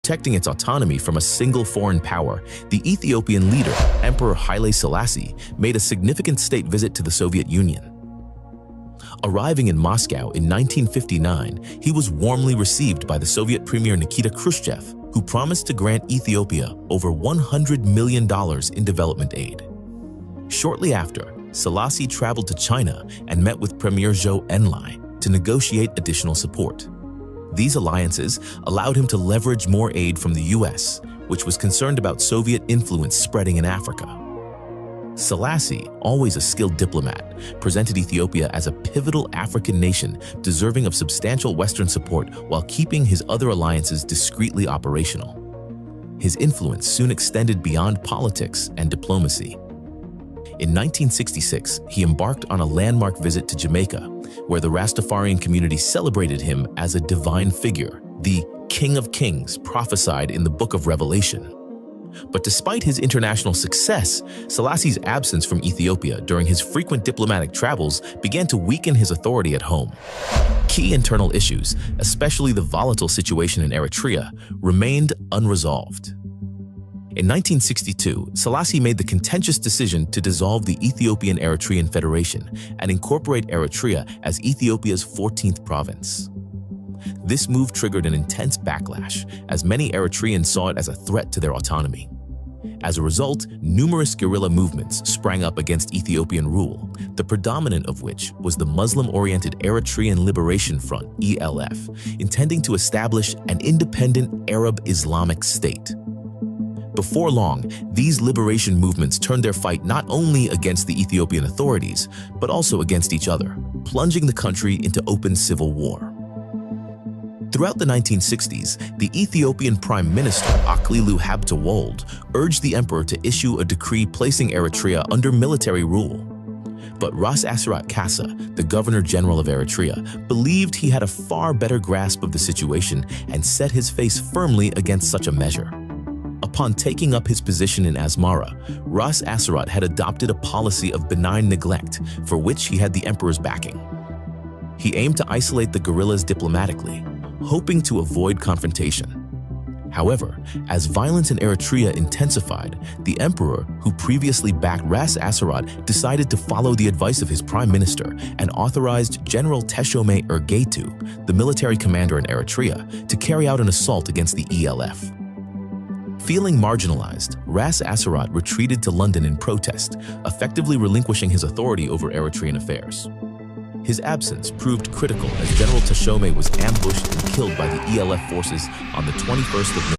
protecting its autonomy from a single foreign power, the Ethiopian leader, Emperor Haile Selassie, made a significant state visit to the Soviet Union. Arriving in Moscow in 1959, he was warmly received by the Soviet Premier Nikita Khrushchev, who promised to grant Ethiopia over $100 million in development aid. Shortly after, Selassie traveled to China and met with Premier Zhou Enlai to negotiate additional support. These alliances allowed him to leverage more aid from the US, which was concerned about Soviet influence spreading in Africa. Selassie, always a skilled diplomat, presented Ethiopia as a pivotal African nation deserving of substantial Western support while keeping his other alliances discreetly operational. His influence soon extended beyond politics and diplomacy. In 1966, he embarked on a landmark visit to Jamaica, where the Rastafarian community celebrated him as a divine figure, the King of Kings prophesied in the Book of Revelation. But despite his international success, Selassie's absence from Ethiopia during his frequent diplomatic travels began to weaken his authority at home. Key internal issues, especially the volatile situation in Eritrea, remained unresolved. In 1962, Selassie made the contentious decision to dissolve the Ethiopian-Eritrean Federation and incorporate Eritrea as Ethiopia's 14th province. This move triggered an intense backlash, as many Eritreans saw it as a threat to their autonomy. As a result, numerous guerrilla movements sprang up against Ethiopian rule, the predominant of which was the Muslim-oriented Eritrean Liberation Front, ELF, intending to establish an independent Arab Islamic state. Before long, these liberation movements turned their fight not only against the Ethiopian authorities, but also against each other, plunging the country into open civil war. Throughout the 1960s, the Ethiopian Prime Minister Aklilu Habtewolde urged the emperor to issue a decree placing Eritrea under military rule. But Ras Asirat Kassa, the Governor-General of Eritrea, believed he had a far better grasp of the situation and set his face firmly against such a measure. Upon taking up his position in Asmara, Ras Asirat had adopted a policy of benign neglect, for which he had the emperor's backing. He aimed to isolate the guerrillas diplomatically, hoping to avoid confrontation. However, as violence in Eritrea intensified, the emperor, who previously backed Ras Asirat, decided to follow the advice of his prime minister and authorized General Teshome Ergetu, the military commander in Eritrea, to carry out an assault against the ELF. Feeling marginalized, Ras Asirat retreated to London in protest, effectively relinquishing his authority over Eritrean affairs. His absence proved critical as General Teshome was ambushed and killed by the ELF forces on the 21st of November.